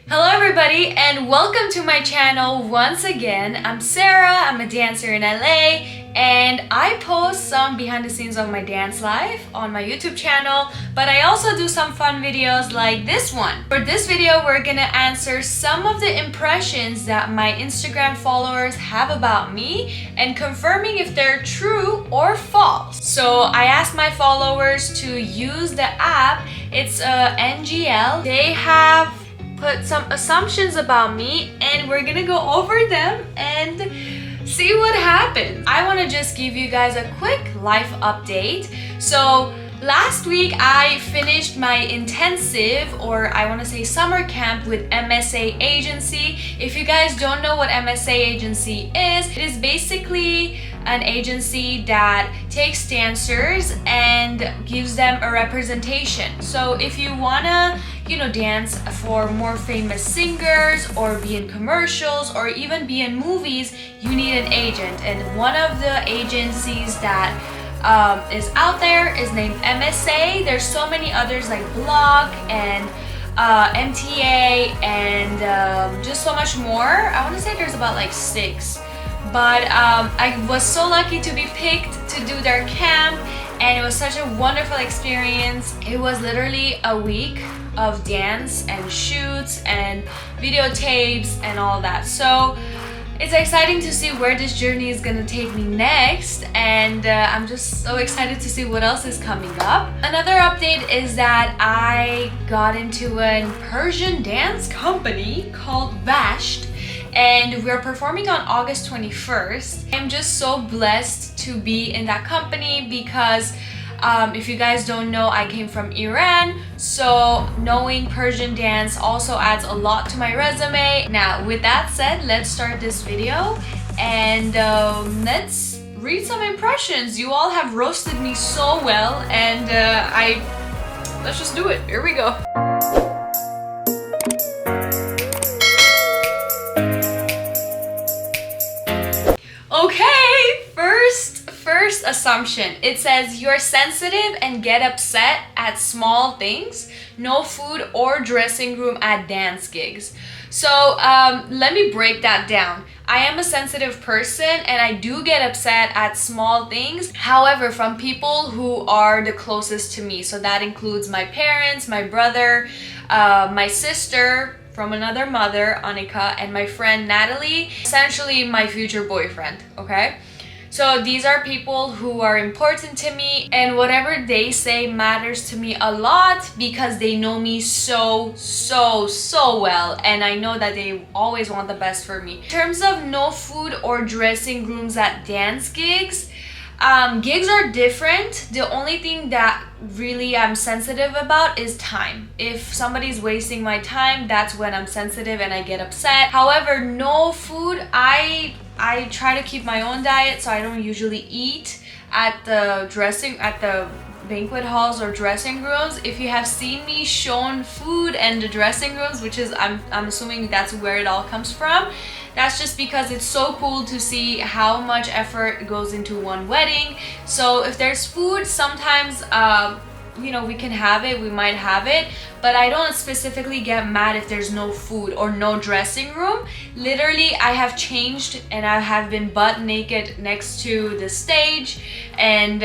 Hello everybody and welcome to my channel once again. I'm Sarah, I'm a dancer in LA and I post some behind the scenes of my dance life on my YouTube channel, but I also do some fun videos like this one. For this video, we're gonna answer some of the impressions that my Instagram followers have about me and confirming if they're true or false. So I asked my followers to use the app. It's NGL. They have put some assumptions about me and we're gonna go over them and see what happens. I want to just give you guys a quick life update. So last week I finished my intensive, or I want to say summer camp with MSA Agency. If you guys don't know what MSA Agency is, it is basically an agency that takes dancers and gives them a representation. So if you wanna, dance for more famous singers or be in commercials or even be in movies, you need an agent. And one of the agencies that is out there is named MSA. There's so many others like Block and MTA and just so much more. I want to say there's about like 6. But I was so lucky to be picked to do their camp and it was such a wonderful experience. It was literally a week of dance and shoots and videotapes and all that. So it's exciting to see where this journey is gonna take me next, and I'm just so excited to see what else is coming up. Another update is that I got into a Persian dance company called Vasht, and we're performing on August 21st. I'm just so blessed to be in that company because if you guys don't know, I came from Iran, so knowing Persian dance also adds a lot to my resume. Now, with that said, let's start this video and let's read some impressions. You all have roasted me so well, and let's just do it. Here we go. Okay, first assumption. It says you're sensitive and get upset at small things. No food or dressing room at dance gigs. So let me break that down. I am a sensitive person and I do get upset at small things. However, from people who are the closest to me. So that includes my parents, my brother, my sister from another mother, Annika, and my friend Natalie, essentially my future boyfriend, okay? So these are people who are important to me, and whatever they say matters to me a lot because they know me so well, and I know that they always want the best for me. In terms of no food or dressing rooms at dance gigs, gigs are different. The only thing that really I'm sensitive about is time. If somebody's wasting my time, that's when I'm sensitive and I get upset. However, no food, I try to keep my own diet, so I don't usually eat at the banquet halls or dressing rooms. If you have seen me shown food and the dressing rooms, which is I'm assuming that's where it all comes from, that's just because it's so cool to see how much effort goes into one wedding. So if there's food, sometimes we can have it, we might have it, but I don't specifically get mad if there's no food or no dressing room. Literally, I have changed and I have been butt naked next to the stage and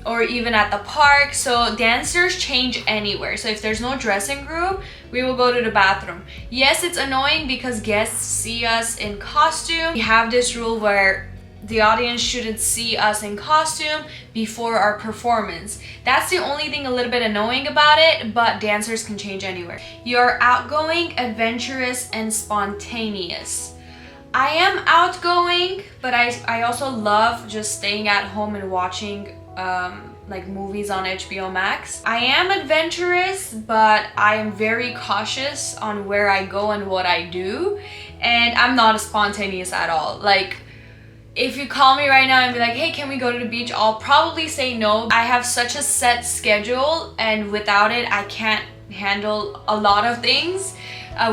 or even at the park. So dancers change anywhere. So if there's no dressing room, we will go to the bathroom. Yes, it's annoying because guests see us in costume. We have this rule where the audience shouldn't see us in costume before our performance. That's the only thing a little bit annoying about it, but dancers can change anywhere. You're outgoing, adventurous, and spontaneous. I am outgoing, but I also love just staying at home and watching like movies on HBO Max. I am adventurous, but I am very cautious on where I go and what I do, and I'm not spontaneous at all. Like, if you call me right now and be like, hey, can we go to the beach? I'll probably say no. I have such a set schedule, and without it, I can't handle a lot of things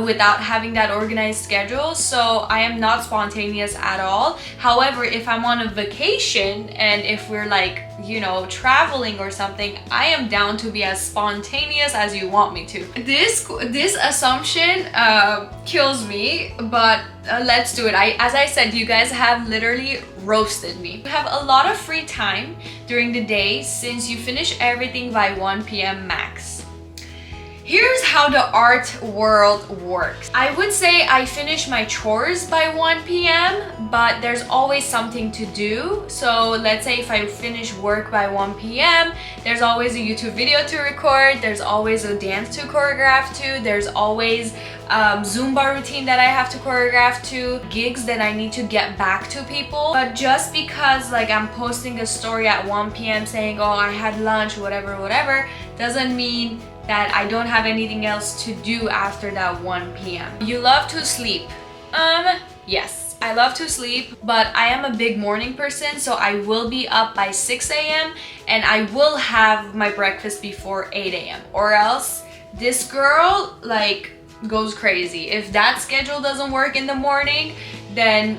without having that organized schedule. So I am not spontaneous at all. However, if I'm on a vacation and if we're like, you know, traveling or something, I am down to be as spontaneous as you want me to. This assumption kills me, but let's do it. As I said, you guys have literally roasted me. You have a lot of free time during the day since you finish everything by 1 p.m. max. Here's how the art world works. I would say I finish my chores by 1 p.m., but there's always something to do. So let's say if I finish work by 1 p.m., there's always a YouTube video to record, there's always a dance to choreograph to, there's always Zumba routine that I have to choreograph to, gigs that I need to get back to people. But just because like I'm posting a story at 1 p.m. saying, oh, I had lunch, whatever, doesn't mean that I don't have anything else to do after that 1 p.m. You love to sleep. Yes, I love to sleep, but I am a big morning person, so I will be up by 6 a.m. and I will have my breakfast before 8 a.m. or else this girl like goes crazy. If that schedule doesn't work in the morning, then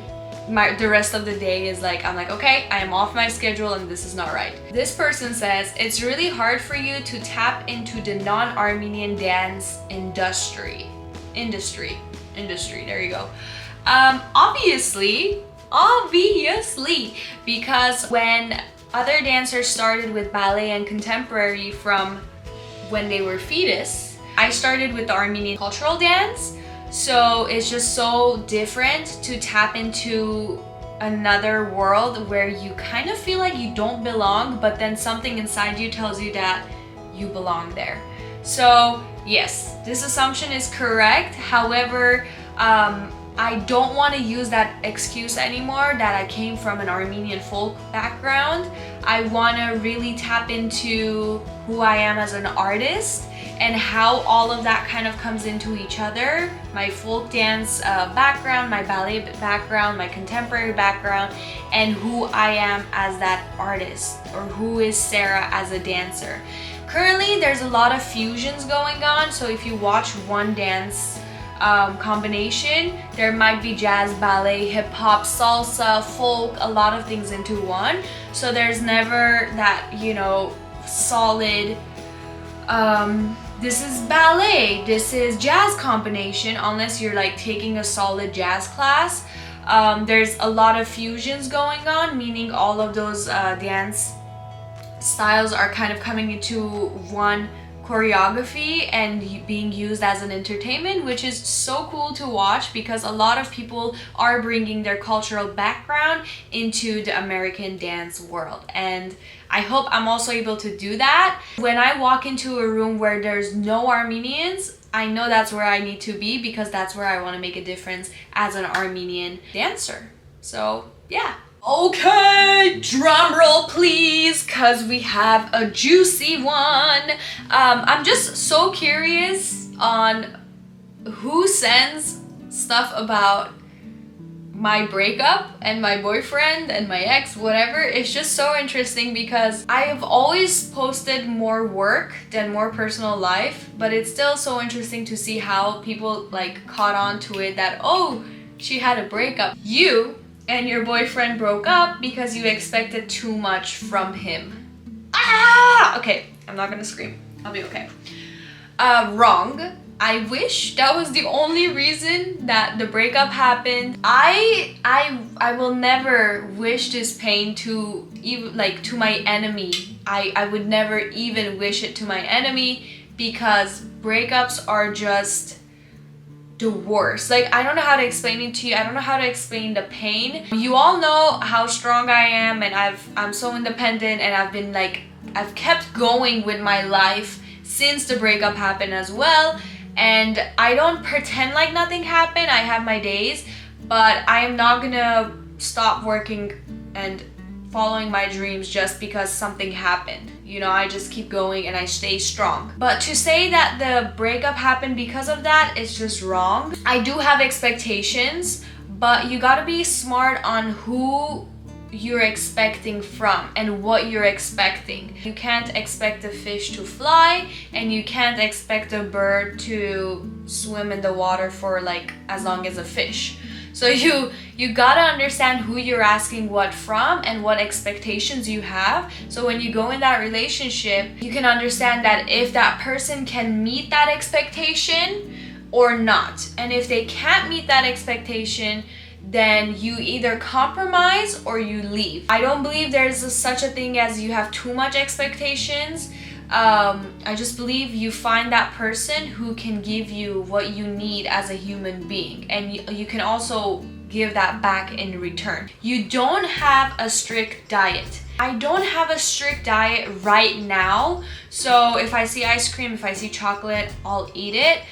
the rest of the day is like, I'm like, okay, I am off my schedule and this is not right. This person says, it's really hard for you to tap into the non-Armenian dance industry, there you go. Obviously, because when other dancers started with ballet and contemporary from when they were fetus, I started with the Armenian cultural dance. So it's just so different to tap into another world where you kind of feel like you don't belong, but then something inside you tells you that you belong there. So yes, this assumption is correct. However, I don't want to use that excuse anymore that I came from an Armenian folk background. I want to really tap into who I am as an artist and how all of that kind of comes into each other. My folk dance background, my ballet background, my contemporary background, and who I am as that artist, or who is Sera as a dancer. Currently, there's a lot of fusions going on, so if you watch one dance combination, there might be jazz, ballet, hip-hop, salsa, folk, a lot of things into one. So there's never that, you know, solid this is ballet, this is jazz combination, unless you're like taking a solid jazz class. There's a lot of fusions going on, meaning all of those dance styles are kind of coming into one choreography and being used as an entertainment, which is so cool to watch because a lot of people are bringing their cultural background into the American dance world, and I hope I'm also able to do that. When I walk into a room where there's no Armenians, I know that's where I need to be because that's where I want to make a difference as an Armenian dancer. So yeah. Okay, drum roll please, cause we have a juicy one. I'm just so curious on who sends stuff about my breakup and my boyfriend and my ex, whatever. It's just so interesting because I have always posted more work than more personal life, but it's still so interesting to see how people like caught on to it that, oh, she had a breakup. You and your boyfriend broke up because you expected too much from him. Ah! Okay, I'm not gonna scream. I'll be okay. Wrong. I wish that was the only reason that the breakup happened. I will never wish this pain to even like to my enemy. I would never even wish it to my enemy because breakups are just the worst. Like, I don't know how to explain it to you. I don't know how to explain the pain. You all know how strong I am, and I'm so independent, and I've kept going with my life since the breakup happened as well. And I don't pretend like nothing happened. I have my days, but I am not gonna stop working and following my dreams just because something happened. You know, I just keep going and I stay strong. But to say that the breakup happened because of that is just wrong. I do have expectations, but you gotta be smart on who you're expecting from and what you're expecting. You can't expect a fish to fly, and you can't expect a bird to swim in the water for like as long as a fish. So you gotta understand who you're asking what from and what expectations you have. So when you go in that relationship, you can understand that if that person can meet that expectation or not. And if they can't meet that expectation, then you either compromise or you leave. I don't believe there's such a thing as you have too much expectations. I just believe you find that person who can give you what you need as a human being, and you can also give that back in return. You don't have a strict diet. I don't have a strict diet right now, so if I see ice cream, if I see chocolate, I'll eat it.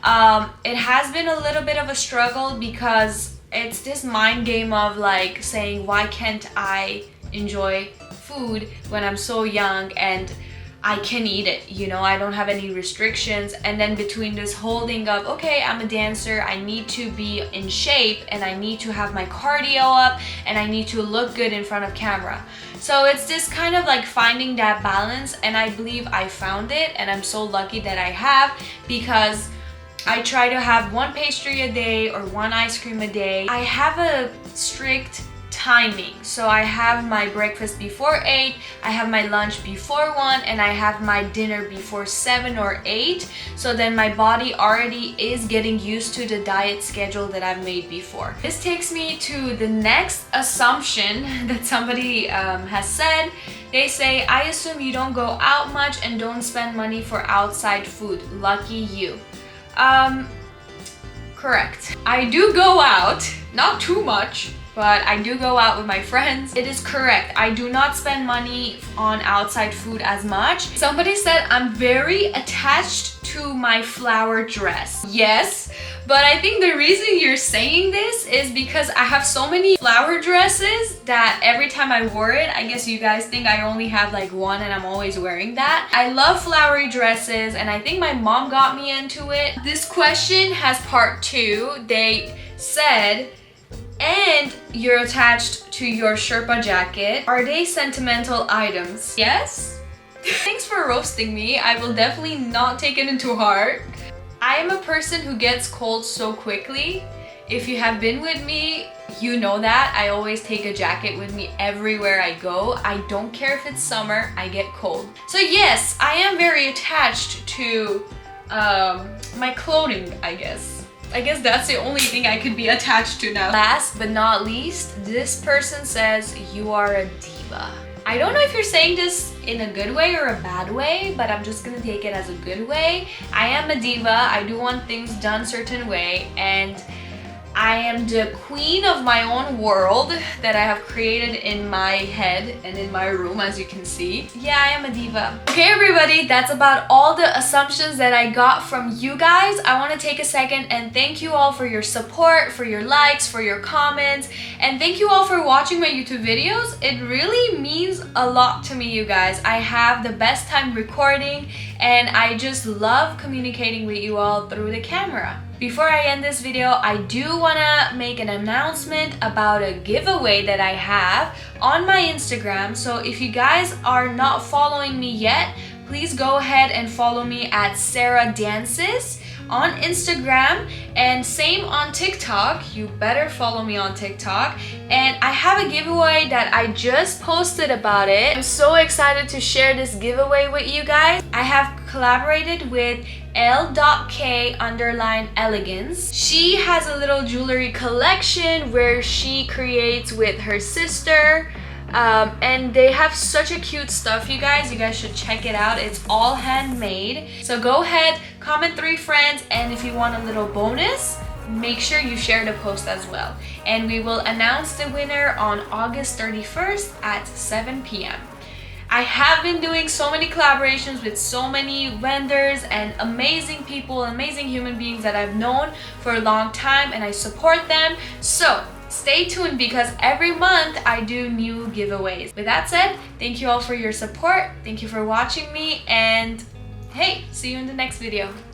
It has been a little bit of a struggle because it's this mind game of like saying, why can't I enjoy food when I'm so young and I can eat it, you know, I don't have any restrictions. And then between this holding up, okay, I'm a dancer, I need to be in shape and I need to have my cardio up and I need to look good in front of camera. So it's this kind of like finding that balance, and I believe I found it, and I'm so lucky that I have, because I try to have one pastry a day or one ice cream a day. I have a strict timing. So I have my breakfast before 8, I have my lunch before 1, and I have my dinner before 7 or 8. So then my body already is getting used to the diet schedule that I've made before. This takes me to the next assumption that somebody has said. They say, I assume you don't go out much and don't spend money for outside food. Lucky you. Correct. I do go out, not too much, but I do go out with my friends. It is correct. I do not spend money on outside food as much. Somebody said I'm very attached to my flower dress. Yes, but I think the reason you're saying this is because I have so many flower dresses that every time I wore it, I guess you guys think I only have like one and I'm always wearing that. I love flowery dresses, and I think my mom got me into it. This question has part 2. They said, and you're attached to your Sherpa jacket. Are they sentimental items? Yes? Thanks for roasting me. I will definitely not take it into heart. I am a person who gets cold so quickly. If you have been with me, you know that. I always take a jacket with me everywhere I go. I don't care if it's summer, I get cold. So yes, I am very attached to my clothing, I guess. I guess that's the only thing I could be attached to now. Last but not least, this person says you are a diva. I don't know if you're saying this in a good way or a bad way, but I'm just gonna take it as a good way. I am a diva. I do want things done a certain way, and I am the queen of my own world that I have created in my head and in my room, as you can see. Yeah, I am a diva. Okay, everybody, that's about all the assumptions that I got from you guys. I want to take a second and thank you all for your support, for your likes, for your comments, and thank you all for watching my YouTube videos. It really means a lot to me, you guys. I have the best time recording, and I just love communicating with you all through the camera. Before I end this video, I do want to make an announcement about a giveaway that I have on my Instagram. So if you guys are not following me yet, please go ahead and follow me at SeraDances on Instagram, and same on TikTok. You better follow me on TikTok. And I have a giveaway that I just posted about it. I'm so excited to share this giveaway with you guys. I have collaborated with L.K_elegance. She has a little jewelry collection where she creates with her sister. And they have such a cute stuff, you guys. You guys should check it out. It's all handmade. So go ahead, comment 3 friends, and if you want a little bonus, make sure you share the post as well. And we will announce the winner on August 31st at 7 p.m. I have been doing so many collaborations with so many vendors and amazing people, amazing human beings that I've known for a long time, and I support them. So stay tuned, because every month I do new giveaways. With that said, thank you all for your support. Thank you for watching me, and hey, see you in the next video.